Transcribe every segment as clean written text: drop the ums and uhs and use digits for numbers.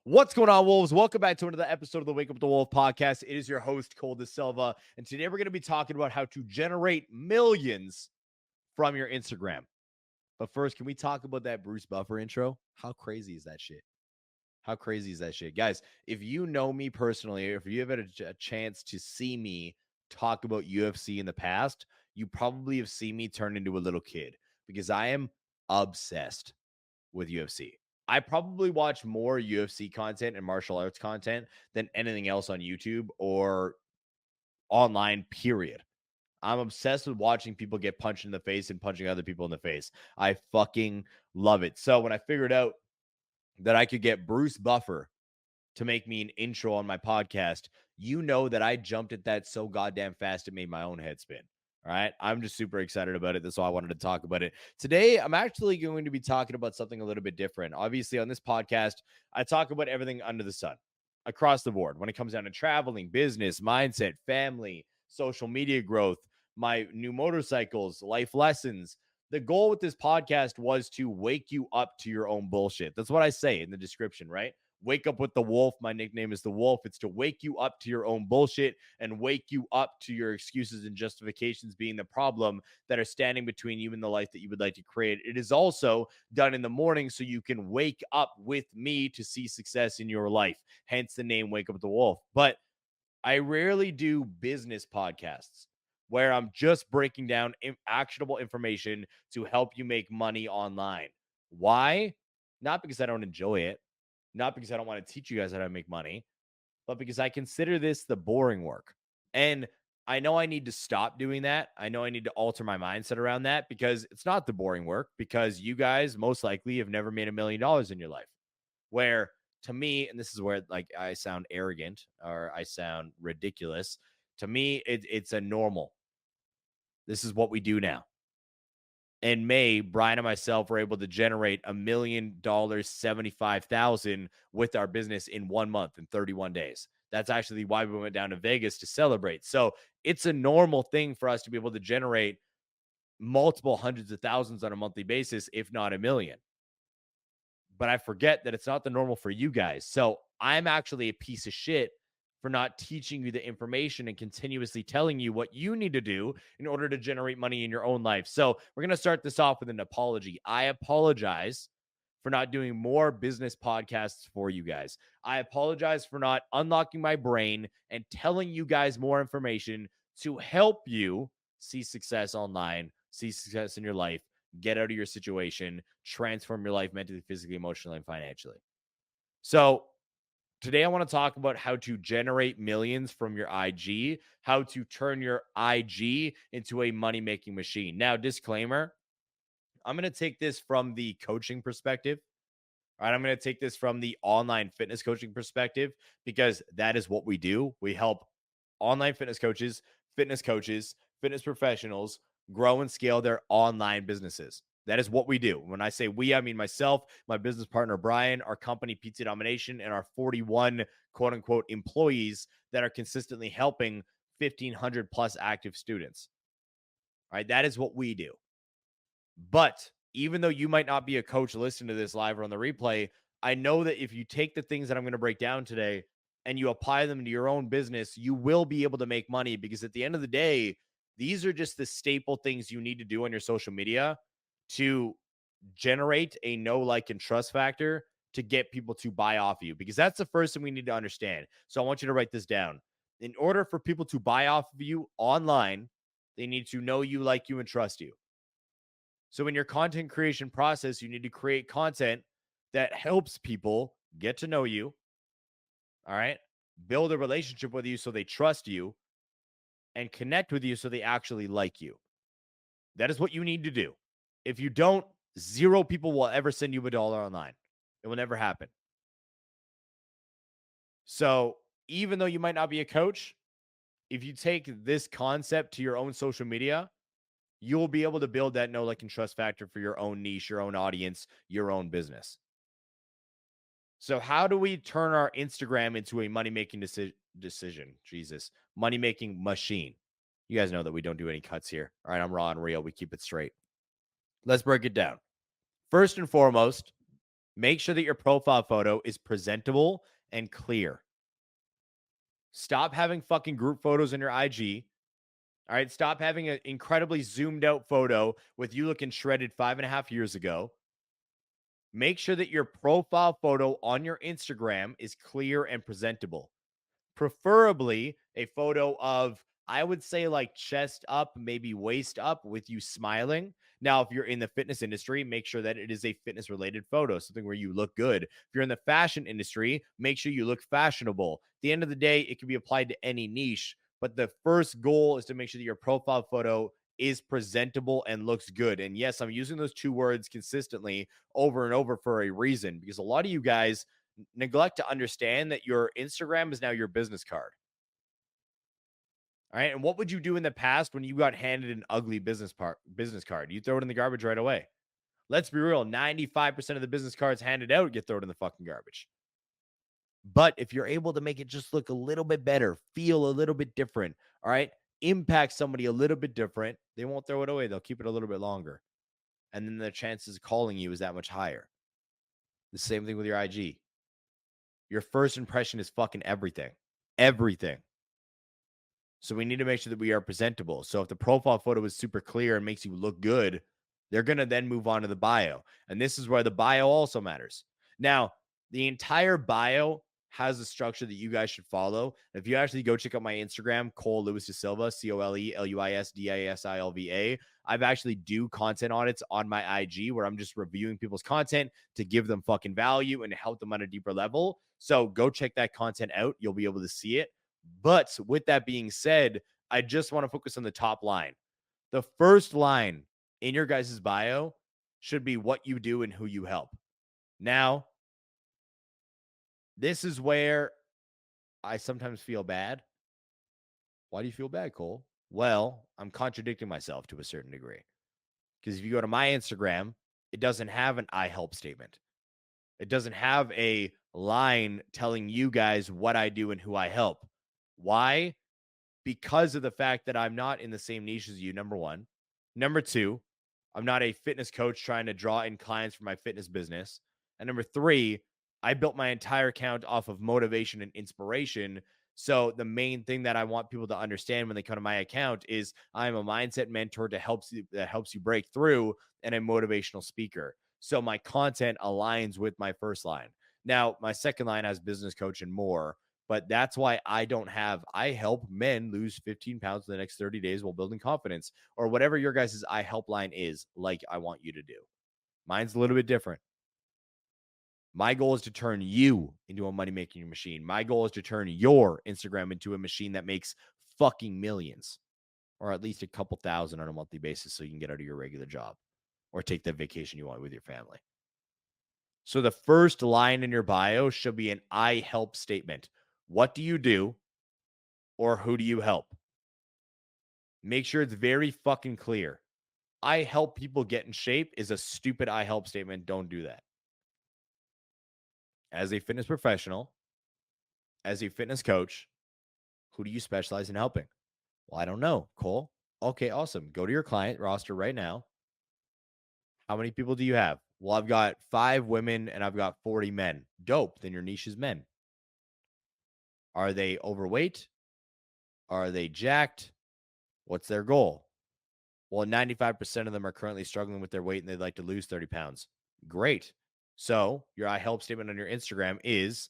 What's going on, Wolves? Welcome back to another episode of the Wake Up with the Wolf podcast. It is your host, Cole DaSilva, and today we're going to be talking about how to generate millions from your Instagram. But first, can we talk about that Bruce Buffer intro? How crazy is that shit? How crazy is that shit? Guys, if you know me personally, or if you have had a chance to see me talk about UFC in the past, you probably have seen me turn into a little kid because I am obsessed with UFC. I probably watch more UFC content and martial arts content than anything else on YouTube or online, period. I'm obsessed with watching people get punched in the face and punching other people in the face. I fucking love it. So when I figured out that I could get Bruce Buffer to make me an intro on my podcast, you know that I jumped at that so goddamn fast it made my own head spin. All right. I'm just super excited about it. That's why I wanted to talk about it. Today, I'm actually going to be talking about something a little bit different. Obviously, on this podcast, I talk about everything under the sun across the board when it comes down to traveling, business, mindset, family, social media growth, my new motorcycles, life lessons. The goal with this podcast was to wake you up to your own bullshit. That's what I say in the description, right? Wake up with the wolf. My nickname is the wolf. It's to wake you up to your own bullshit and wake you up to your excuses and justifications being the problem that are standing between you and the life that you would like to create. It is also done in the morning so you can wake up with me to see success in your life. Hence the name Wake Up with the Wolf. But I rarely do business podcasts where I'm just breaking down actionable information to help you make money online. Why? Not because I don't enjoy it, not because I don't want to teach you guys how to make money, but because I consider this the boring work. And I know I need to stop doing that. I know I need to alter my mindset around that because it's not the boring work, because you guys most likely have never made $1 million in your life. Where to me, and this is where like I sound arrogant or I sound ridiculous, to me, it's a normal. This is what we do now. In May, Brian and myself were able to generate $1 million, 75,000 with our business in 1 month in 31 days. That's actually why we went down to Vegas to celebrate. So it's a normal thing for us to be able to generate multiple hundreds of thousands on a monthly basis, if not a million. But I forget that it's not the normal for you guys. So I'm actually a piece of shit for not teaching you the information and continuously telling you what you need to do in order to generate money in your own life. So we're going to start this off with an apology. I apologize for not doing more business podcasts for you guys. I apologize for not unlocking my brain and telling you guys more information to help you see success online, see success in your life, get out of your situation, transform your life mentally, physically, emotionally, and financially. So, today I want to talk about how to generate millions from your IG, how to turn your IG into a money making machine. Now, disclaimer, I'm going to take this from the coaching perspective. All right, I'm going to take this from the online fitness coaching perspective because that is what we do. We help online fitness coaches, fitness professionals grow and scale their online businesses. That is what we do. When I say we, I mean myself, my business partner, Brian, our company, Pizza Domination, and our 41 quote unquote employees that are consistently helping 1,500 plus active students. All right, that is what we do. But even though you might not be a coach listening to this live or on the replay, I know that if you take the things that I'm going to break down today and you apply them to your own business, you will be able to make money, because at the end of the day, these are just the staple things you need to do on your social media to generate a know, like, and trust factor to get people to buy off you, because that's the first thing we need to understand. So I want you to write this down. In order for people to buy off of you online, they need to know you, like you, and trust you. So in your content creation process, you need to create content that helps people get to know you. All right. Build a relationship with you so they trust you, and connect with you so they actually like you. That is what you need to do. If you don't, zero people will ever send you $1 online. It will never happen. So even though you might not be a coach, if you take this concept to your own social media, you'll be able to build that know, like, and trust factor for your own niche, your own audience, your own business. So how do we turn our Instagram into a money-making decision? Jesus, money-making machine. You guys know that we don't do any cuts here. All right, I'm raw and real. We keep it straight. Let's break it down. First and foremost, Make sure that your profile photo is presentable and clear. Stop having fucking group photos in your IG. All right. Stop having an incredibly zoomed out photo with you looking shredded 5.5 years ago. Make sure that your profile photo on your Instagram is clear and presentable. Preferably a photo of, I would say, like chest up, maybe waist up with you smiling. Now, if you're in the fitness industry, make sure that it is a fitness related photo, something where you look good. If you're in the fashion industry, make sure you look fashionable. At the end of the day, it can be applied to any niche, but the first goal is to make sure that your profile photo is presentable and looks good. And yes, I'm using those two words consistently over and over for a reason, because a lot of you guys neglect to understand that your Instagram is now your business card. All right. And what would you do in the past when you got handed an ugly business card? You throw it in the garbage right away. Let's be real. 95% of the business cards handed out get thrown in the fucking garbage. But if you're able to make it just look a little bit better, feel a little bit different, all right, impact somebody a little bit different, they won't throw it away. They'll keep it a little bit longer. And then the chances of calling you is that much higher. The same thing with your IG. Your first impression is fucking everything. Everything. So we need to make sure that we are presentable. So if the profile photo is super clear and makes you look good, they're going to then move on to the bio. And this is where the bio also matters. Now, the entire bio has a structure that you guys should follow. If you actually go check out my Instagram, Cole DaSilva, ColeLuisDasilva, I've actually do content audits on my IG where I'm just reviewing people's content to give them fucking value and to help them on a deeper level. So go check that content out. You'll be able to see it. But with that being said, I just want to focus on the top line. The first line in your guys' bio should be what you do and who you help. Now, this is where I sometimes feel bad. Why do you feel bad, Cole? Well, I'm contradicting myself to a certain degree. Because if you go to my Instagram, it doesn't have an I help statement. It doesn't have a line telling you guys what I do and who I help. Why? Because of the fact that I'm not in the same niche as you, number one. Number two, I'm not a fitness coach trying to draw in clients for my fitness business. And number three, I built my entire account off of motivation and inspiration. So the main thing that I want people to understand when they come to my account is I'm a mindset mentor that helps you break through, and a motivational speaker. So my content aligns with my first line. Now, my second line has business coach and more, but that's why I help men lose 15 pounds in the next 30 days while building confidence, or whatever your guys' I help line is, like I want you to do. Mine's a little bit different. My goal is to turn you into a money making machine. My goal is to turn your Instagram into a machine that makes fucking millions, or at least a couple thousand on a monthly basis, so you can get out of your regular job or take that vacation you want with your family. So the first line in your bio should be an I help statement. What do you do, or who do you help? Make sure it's very fucking clear. I help people get in shape is a stupid I help statement. Don't do that. As a fitness professional, as a fitness coach, who do you specialize in helping? Well, I don't know, Cole. Okay, awesome. Go to your client roster right now. How many people do you have? Well, I've got 5 women and I've got 40 men. Dope. Then your niche is men. Are they overweight? Are they jacked? What's their goal? Well, 95% of them are currently struggling with their weight and they'd like to lose 30 pounds. Great. So your I help statement on your Instagram is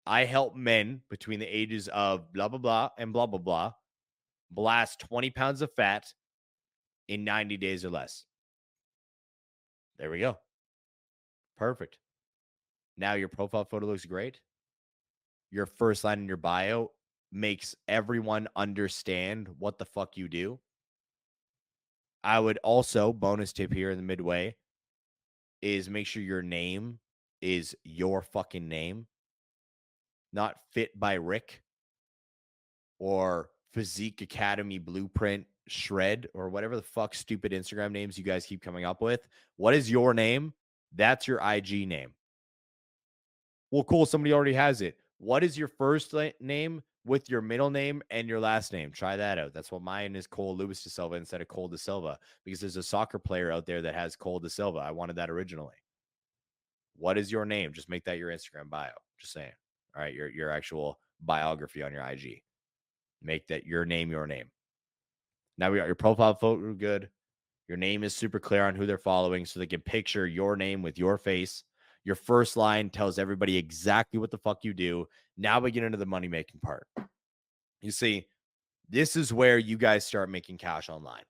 I help men between the ages of blah, blah, blah, and blah, blah, blah blast 20 pounds of fat in 90 days or less. There we go. Perfect. Now your profile photo looks great. Your first line in your bio makes everyone understand what the fuck you do. I would also, bonus tip here in the midway, is make sure your name is your fucking name, not Fit by Rick or Physique Academy Blueprint Shred or whatever the fuck stupid Instagram names you guys keep coming up with. What is your name? That's your IG name. Well, cool. Somebody already has it. What is your first name with your middle name and your last name? Try that out. That's what mine is, Cole DaSilva instead of Cole DaSilva, because there's a soccer player out there that has Cole DaSilva. I wanted that originally. What is your name? Just make that your Instagram bio. Just saying. All right, your actual biography on your IG. Make that your name, your name. Now we got your profile photo good. Your name is super clear on who they're following so they can picture your name with your face. Your first line tells everybody exactly what the fuck you do. Now we get into the money making part. You see, this is where you guys start making cash online,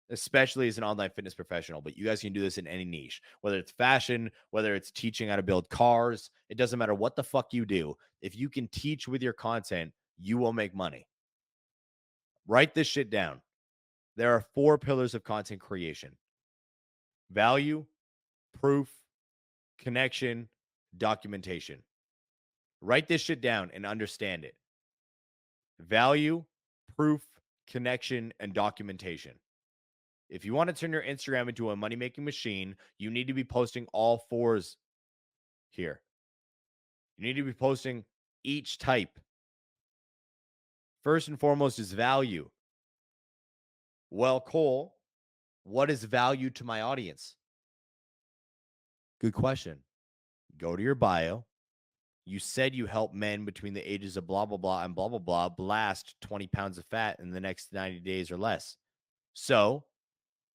especially as an online fitness professional. But you guys can do this in any niche, whether it's fashion, whether it's teaching how to build cars. It doesn't matter what the fuck you do. If you can teach with your content, you will make money. Write this shit down. There are 4 pillars of content creation: value, proof, connection, documentation. Write this shit down and understand it. Value, proof, connection, and documentation. If you want to turn your Instagram into a money-making machine, you need to be posting all 4s here. You need to be posting each type. First and foremost is value. Well, Cole, what is value to my audience? Good question. Go to your bio. You said you help men between the ages of blah, blah, blah, and blah, blah, blah blast 20 pounds of fat in the next 90 days or less. So,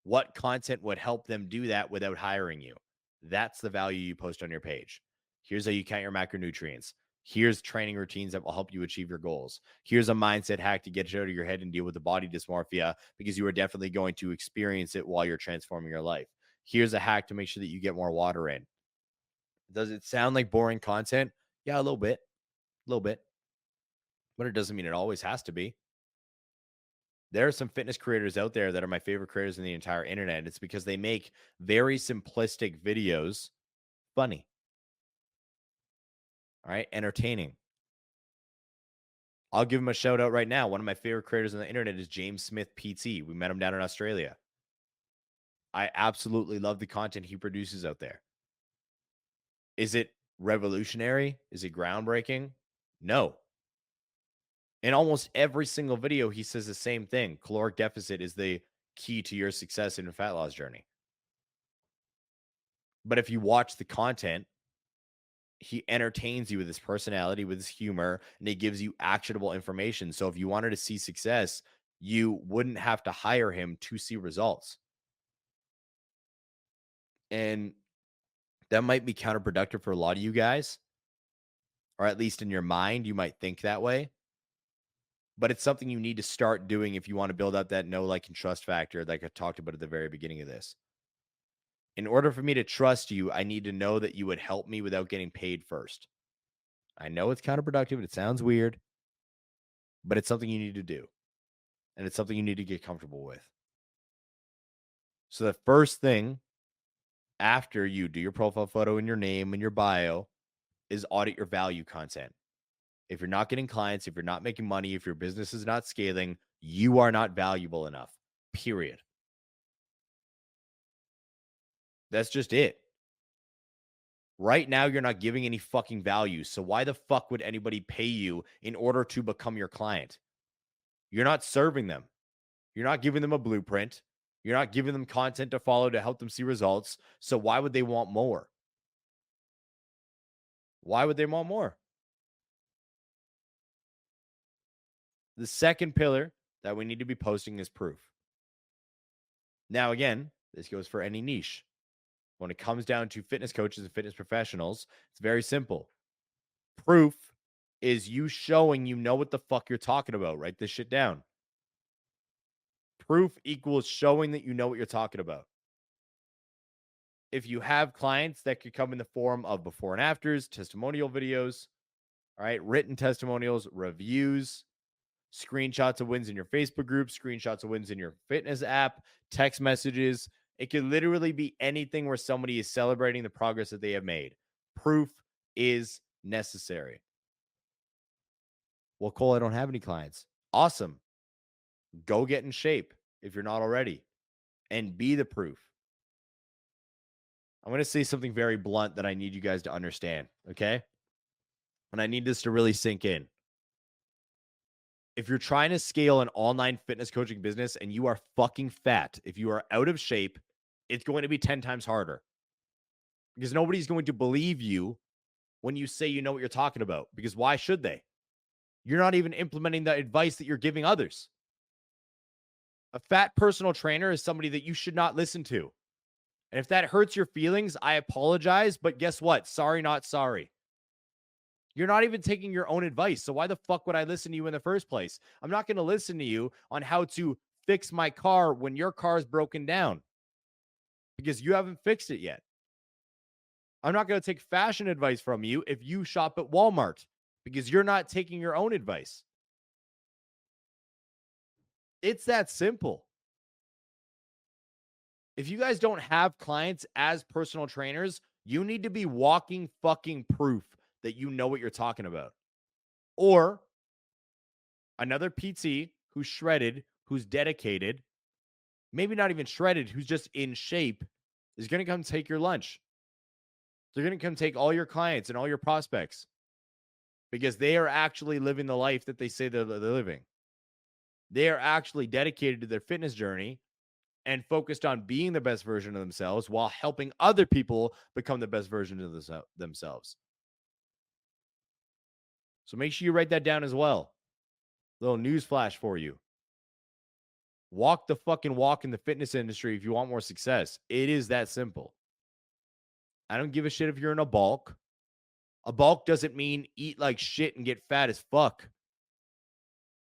what content would help them do that without hiring you? That's the value you post on your page. Here's how you count your macronutrients. Here's training routines that will help you achieve your goals. Here's a mindset hack to get it out of your head and deal with the body dysmorphia, because you are definitely going to experience it while you're transforming your life. Here's a hack to make sure that you get more water in. Does it sound like boring content? Yeah, a little bit, but it doesn't mean it always has to be. There are some fitness creators out there that are my favorite creators in the entire internet. It's because they make very simplistic videos funny, all right, entertaining. I'll give him a shout out right now. One of my favorite creators on the internet is James Smith PT. We met him down in Australia. I absolutely love the content he produces out there. Is it revolutionary? Is it groundbreaking? No. In almost every single video, he says the same thing. Caloric deficit is the key to your success in a fat loss journey. But if you watch the content, he entertains you with his personality, with his humor, and he gives you actionable information. So if you wanted to see success, you wouldn't have to hire him to see results. And that might be counterproductive for a lot of you guys, or at least in your mind, you might think that way. But it's something you need to start doing if you want to build up that know, like, and trust factor, like I talked about at the very beginning of this. In order for me to trust you, I need to know that you would help me without getting paid first. I know it's counterproductive. It sounds weird, but it's something you need to do. And it's something you need to get comfortable with. So the first thing after you do your profile photo and your name and your bio is audit your value content. If you're not getting clients, if you're not making money, if your business is not scaling, you are not valuable enough, period. That's just it. Right now, you're not giving any fucking value. So why the fuck would anybody pay you in order to become your client? You're not serving them. You're not giving them a blueprint. You're not giving them content to follow to help them see results. So why would they want more? Why would they want more? The second pillar that we need to be posting is proof. Now, again, this goes for any niche. When it comes down to fitness coaches and fitness professionals, it's very simple. Proof is you showing you know what the fuck you're talking about. Write this shit down. Proof equals showing that you know what you're talking about. If you have clients, that could come in the form of before and afters, testimonial videos, all right, written testimonials, reviews, screenshots of wins in your Facebook group, screenshots of wins in your fitness app, text messages. It could literally be anything where somebody is celebrating the progress that they have made. Proof is necessary. Well, Cole, I don't have any clients. Awesome. Go get in shape if you're not already and be the proof. I'm going to say something very blunt that I need you guys to understand, okay? And I need this to really sink in. If you're trying to scale an online fitness coaching business and you are fucking fat, if you are out of shape, it's going to be 10 times harder. because nobody's going to believe you when you say you know what you're talking about, because why should they? You're not even implementing the advice that you're giving others. A fat personal trainer is somebody that you should not listen to. And if that hurts your feelings, I apologize. But guess what? Sorry, not sorry. You're not even taking your own advice. So why the fuck would I listen to you in the first place? I'm not going to listen to you on how to fix my car when your car is broken down because you haven't fixed it yet. I'm not going to take fashion advice from you if you shop at Walmart because you're not taking your own advice. It's that simple. If you guys don't have clients as personal trainers, you need to be walking fucking proof that you know what you're talking about. Or another PT who's shredded, who's dedicated, maybe not even shredded, who's just in shape, is going to come take your lunch. They're going to come take all your clients and all your prospects because they are actually living the life that they say they're living. They are actually dedicated to their fitness journey and focused on being the best version of themselves while helping other people become the best version of themselves. So make sure you write that down as well. Little news flash for you. Walk the fucking walk in the fitness industry if you want more success. It is that simple. I don't give a shit if you're in a bulk. A bulk doesn't mean eat like shit and get fat as fuck.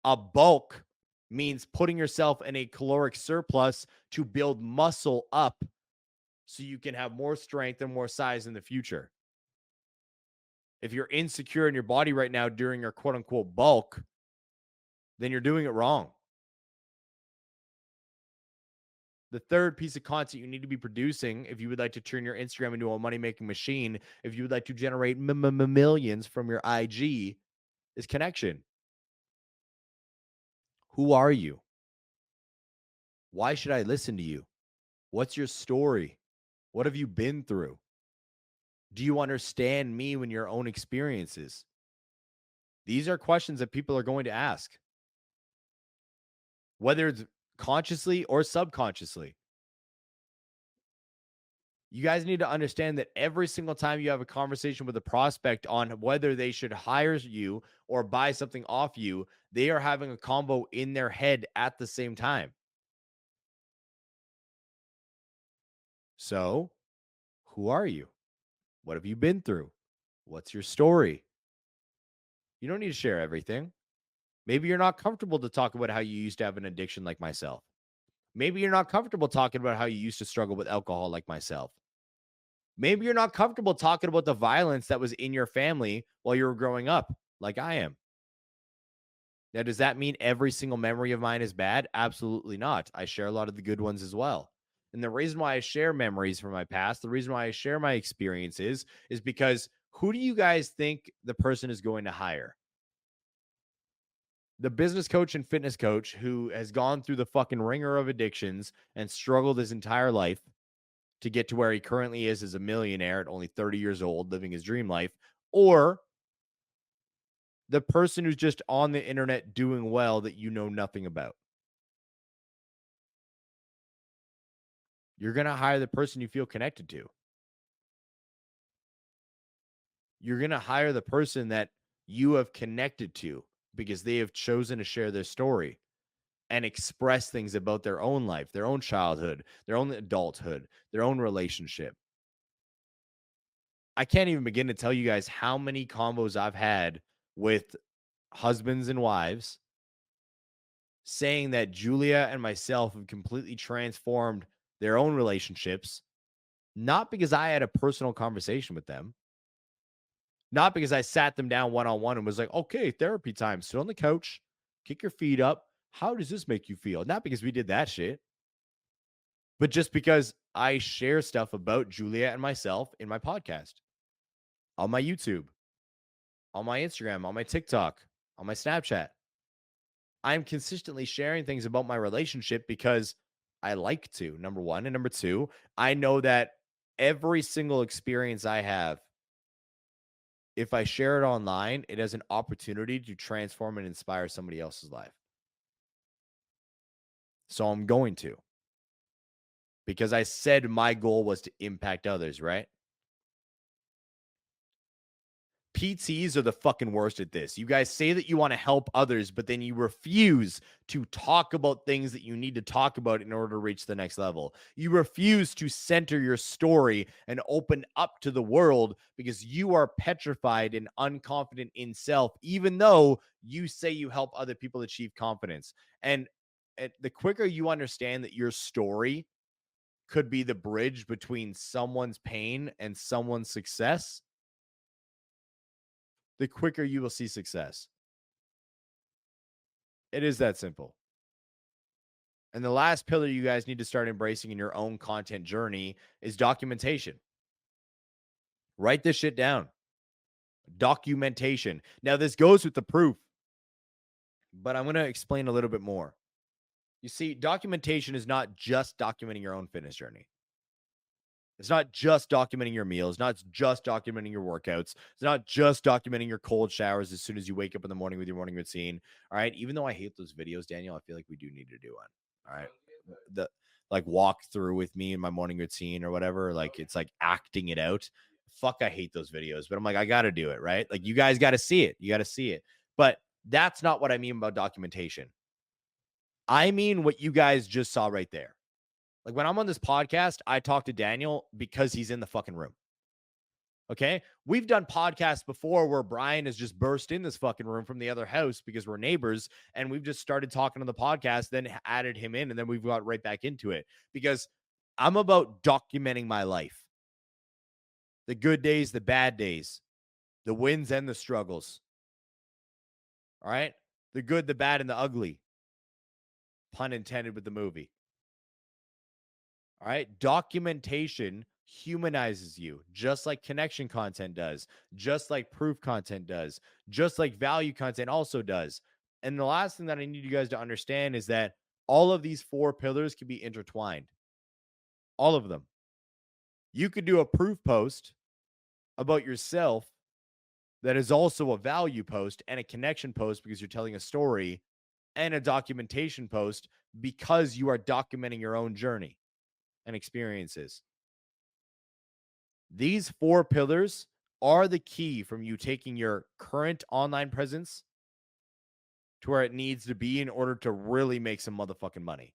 A bulk means putting yourself in a caloric surplus to build muscle up so you can have more strength and more size in the future. If you're insecure in your body right now during your quote unquote bulk, then you're doing it wrong. The third piece of content you need to be producing if you would like to turn your Instagram into a money-making machine, if you would like to generate millions from your IG, is connection. Who are you? Why should I listen to you? What's your story? What have you been through? Do you understand me when your own experiences? These are questions that people are going to ask, whether it's consciously or subconsciously. You guys need to understand that every single time you have a conversation with a prospect on whether they should hire you or buy something off you, they are having a combo in their head at the same time. So, who are you? What have you been through? What's your story? You don't need to share everything. Maybe you're not comfortable to talk about how you used to have an addiction like myself. Maybe you're not comfortable talking about how you used to struggle with alcohol like myself. Maybe you're not comfortable talking about the violence that was in your family while you were growing up, like I am. Now, does that mean every single memory of mine is bad? Absolutely not. I share a lot of the good ones as well. And the reason why I share memories from my past, the reason why I share my experiences is because who do you guys think the person is going to hire? The business coach and fitness coach who has gone through the fucking ringer of addictions and struggled his entire life to get to where he currently is as a millionaire at only 30 years old, living his dream life, or the person who's just on the internet doing well that you know nothing about? You're going to hire the person you feel connected to. You're going to hire the person that you have connected to because they have chosen to share their story and express things about their own life, their own childhood, their own adulthood, their own relationship. I can't even begin to tell you guys how many combos I've had with husbands and wives saying that Julia and myself have completely transformed their own relationships, not because I had a personal conversation with them, not because I sat them down one on one and was like, okay, therapy time, sit on the couch, kick your feet up. How does this make you feel? Not because we did that shit, but just because I share stuff about Julia and myself in my podcast, on my YouTube, on my Instagram, on my TikTok, on my Snapchat. I'm consistently sharing things about my relationship because I like to, number one. And number two, I know that every single experience I have, if I share it online, it has an opportunity to transform and inspire somebody else's life. So I'm going to, because I said my goal was to impact others, right? PTs are the fucking worst at this. You guys say that you want to help others, but then you refuse to talk about things that you need to talk about in order to reach the next level. You refuse to center your story and open up to the world because you are petrified and unconfident in self, even though you say you help other people achieve confidence. And the quicker you understand that your story could be the bridge between someone's pain and someone's success, the quicker you will see success. It is that simple. And the last pillar you guys need to start embracing in your own content journey is documentation. Write this shit down. Documentation. Now, this goes with the proof, but I'm going to explain a little bit more. You see, documentation is not just documenting your own fitness journey. It's not just documenting your meals, not just documenting your workouts. It's not just documenting your cold showers as soon as you wake up in the morning with your morning routine. All right. Even though I hate those videos, Daniel, I feel like we do need to do one. All right. The like walk through with me in my morning routine or whatever. Like it's like acting it out. Fuck, I hate those videos, but I'm like, I got to do it. Right. Like you guys got to see it. You got to see it. But that's not what I mean about documentation. I mean what you guys just saw right there. Like when I'm on this podcast, I talk to Daniel because he's in the fucking room. Okay. We've done podcasts before where Brian has just burst in this fucking room from the other house because we're neighbors and we've just started talking on the podcast, then added him in, and then we've got right back into it because I'm about documenting my life. The good days, the bad days, the wins and the struggles. All right. The good, the bad, and the ugly. Pun intended with the movie. All right. Documentation humanizes you just like connection content does, just like proof content does, just like value content also does. And the last thing that I need you guys to understand is that all of these 4 pillars can be intertwined. All of them. You could do a proof post about yourself that is also a value post and a connection post because you're telling a story, and a documentation post because you are documenting your own journey and experiences. These 4 pillars are the key from you taking your current online presence to where it needs to be in order to really make some motherfucking money,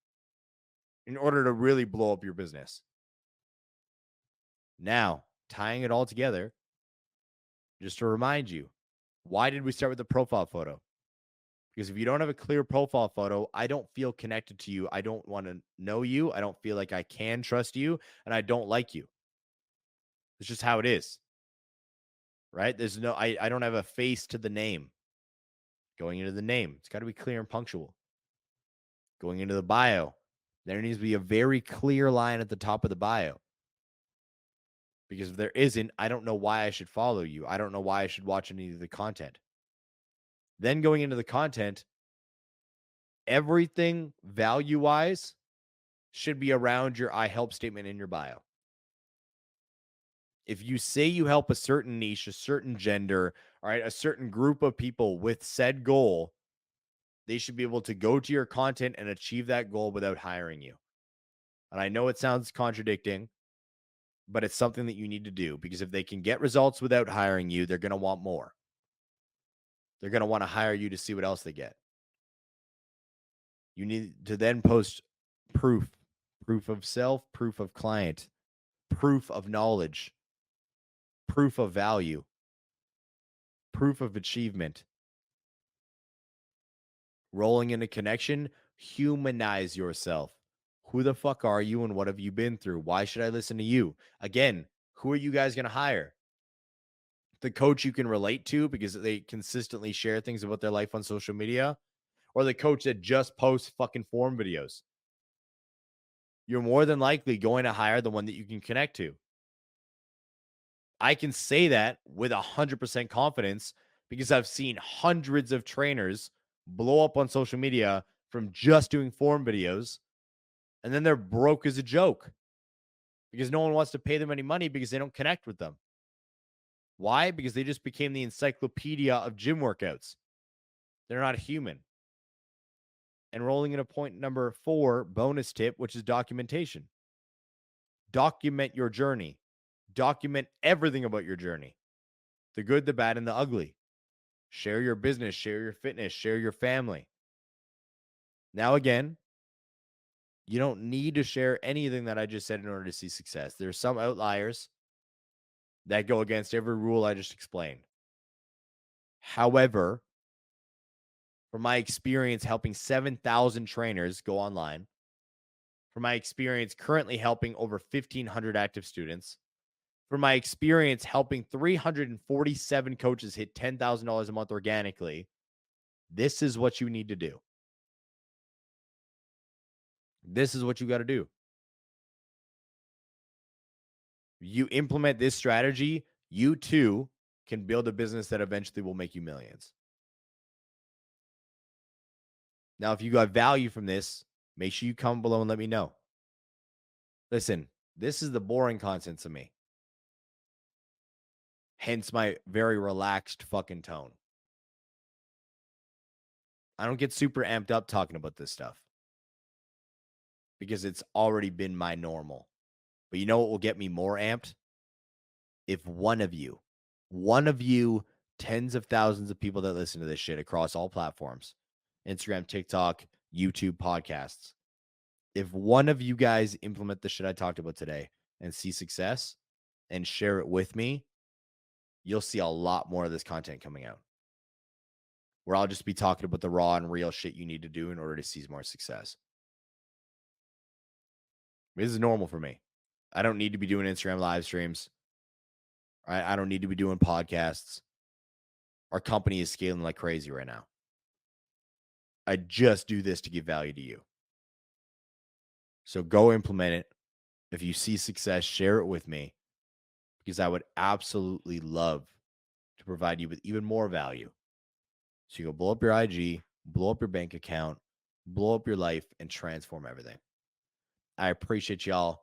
in order to really blow up your business. Now, tying it all together, just to remind you, why did we start with the profile photo? Because if you don't have a clear profile photo, I don't feel connected to you. I don't want to know you. I don't feel like I can trust you, and I don't like you. It's just how it is. Right? There's no, I don't have a face to the name. Going into the name, it's got to be clear and punctual. Going into the bio, there needs to be a very clear line at the top of the bio. Because if there isn't, I don't know why I should follow you. I don't know why I should watch any of the content. Then going into the content, everything value-wise should be around your I help statement in your bio. If you say you help a certain niche, a certain gender, all right, a certain group of people with said goal, they should be able to go to your content and achieve that goal without hiring you. And I know it sounds contradicting, but it's something that you need to do because if they can get results without hiring you, they're going to want more. They're going to want to hire you to see what else they get. You need to then post proof of self, proof of client, proof of knowledge, proof of value, proof of achievement. Rolling into connection, humanize yourself. Who the fuck are you and what have you been through? Why should I listen to you? Again, who are you guys going to hire? The coach you can relate to because they consistently share things about their life on social media, or the coach that just posts fucking form videos? You're more than likely going to hire the one that you can connect to. I can say that with 100% confidence because I've seen hundreds of trainers blow up on social media from just doing form videos, and then they're broke as a joke because no one wants to pay them any money because they don't connect with them. Why? Because they just became the encyclopedia of gym workouts. They're not human. And rolling into point number 4, bonus tip, which is documentation. Document your journey. Document everything about your journey. the good, the bad, and the ugly. Share your business, share your fitness, share your family. Now, again, you don't need to share anything that I just said in order to see success. There's some outliers that go against every rule I just explained. However, from my experience helping 7,000 trainers go online, from my experience currently helping over 1,500 active students, from my experience helping 347 coaches hit $10,000 a month organically, this is what you need to do. This is what you got to do. You implement this strategy, you too can build a business that eventually will make you millions. Now, if you got value from this, make sure you comment below and let me know. Listen, this is the boring content to me. Hence my very relaxed fucking tone. I don't get super amped up talking about this stuff because it's already been my normal. But you know what will get me more amped? If one of you, tens of thousands of people that listen to this shit across all platforms, Instagram, TikTok, YouTube, podcasts, if one of you guys implement the shit I talked about today and see success and share it with me, you'll see a lot more of this content coming out where I'll just be talking about the raw and real shit you need to do in order to see more success. This is normal for me. I don't need to be doing Instagram live streams. I don't need to be doing podcasts. Our company is scaling like crazy right now. I just do this to give value to you. So go implement it. If you see success, share it with me because I would absolutely love to provide you with even more value. So you go blow up your IG, blow up your bank account, blow up your life, and transform everything. I appreciate y'all.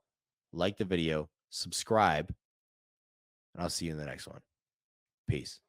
Like the video, subscribe, and I'll see you in the next one. Peace.